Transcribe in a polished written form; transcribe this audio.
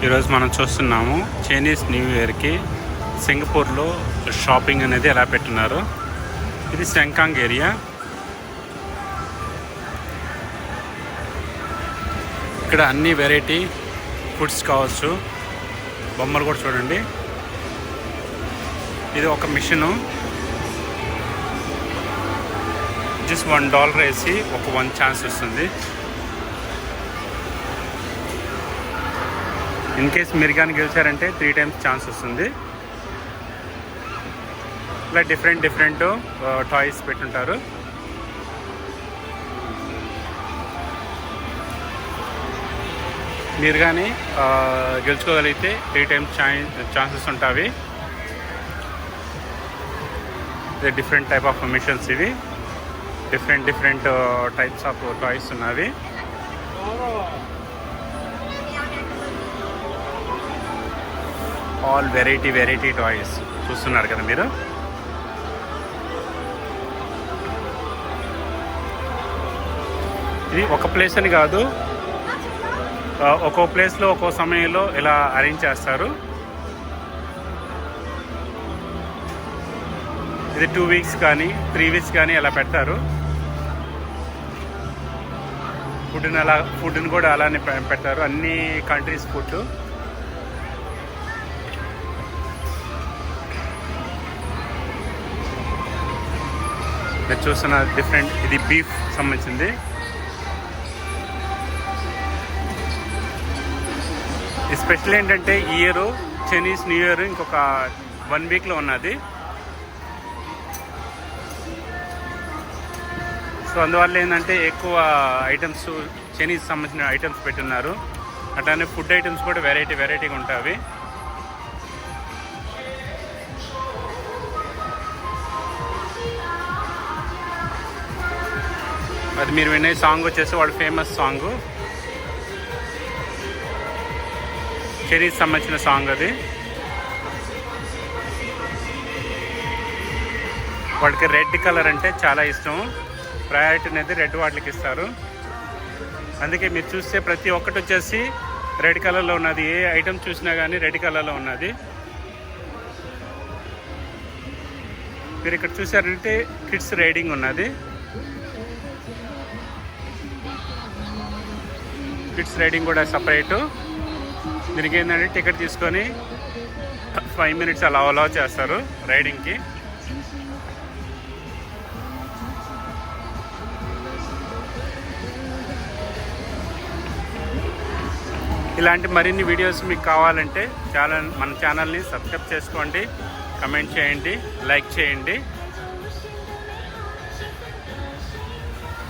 ఈరోజు మనం చూస్తున్నాము చైనీస్ న్యూ ఇయర్కి సింగపూర్లో షాపింగ్ అనేది ఎలా పెట్టున్నారు. ఇది సెంకాంగ్ ఏరియా. ఇక్కడ అన్ని వెరైటీ ఫుడ్స్ కావచ్చు. బొమ్మలు కూడా చూడండి. ఇది ఒక మిషను. జస్ట్ $1 వేసి ఒక 1 ఛాన్స్ వస్తుంది. ఇన్ కేస్ మీరు కానీ గెలిచారంటే 3 times ఛాన్స్ వస్తుంది. ఇలా డిఫరెంట్ టాయ్స్ పెట్టుంటారు. మీరు కానీ గెలుచుకోగలిగితే 3 times ఛాన్సెస్ ఉంటాయి. ఇది డిఫరెంట్ టైప్ ఆఫ్ మిషన్స్. ఇవి డిఫరెంట్ టైప్స్ ఆఫ్ టాయ్స్ ఉన్నవి. ఆల్ వెరైటీ టాయ్స్ చూస్తున్నారు కదా మీరు. ఇది ఒక ప్లేస్ అని కాదు, ఒక్కో ప్లేస్లో ఒక్కో సమయంలో ఇలా అరేంజ్ చేస్తారు. ఇది 2 weeks కానీ 3 weeks కానీ అలా పెడతారు. ఫుడ్ని కూడా అలానే పెడతారు. అన్ని కంట్రీస్ ఫుడ్. మీరు చూస్తున్న డిఫరెంట్, ఇది బీఫ్ సంబంధించింది. ఈ స్పెషల్ ఏంటంటే ఈ ఇయర్ చైనీస్ న్యూ ఇయర్ ఇంకొక 1 weekలో ఉన్నది. సో అందువల్ల ఏంటంటే ఎక్కువ ఐటమ్స్ చైనీస్ సంబంధించిన ఐటమ్స్ పెట్టున్నారు. అట్లానే ఫుడ్ ఐటమ్స్ కూడా వెరైటీగా ఉంటాయి. అది మీరు వినే సాంగ్ వచ్చేసి వాడు ఫేమస్ సాంగ్, చైనీస్ సంబంధించిన సాంగ్. అది వాడికి రెడ్ కలర్ అంటే చాలా ఇష్టం. ప్రయారిటీ అనేది రెడ్ వాటికి ఇస్తారు. అందుకే మీరు చూస్తే ప్రతి ఒక్కటి వచ్చేసి రెడ్ కలర్లో ఉన్నది. ఏ ఐటమ్ చూసినా కానీ రెడ్ కలర్లో ఉన్నది. మీరు ఇక్కడ చూసారంటే కిడ్స్ రైడింగ్ ఉన్నది. కిడ్స్ రైడింగ్ కూడా సపరేటు. దీనికి ఏంటంటే టికెట్ తీసుకొని 5 minutes అలా చేస్తారు రైడింగ్కి. ఇలాంటి మరిన్ని వీడియోస్ మీకు కావాలంటే మన ఛానల్ని సబ్స్క్రైబ్ చేసుకోండి, కమెంట్ చేయండి, లైక్ చేయండి.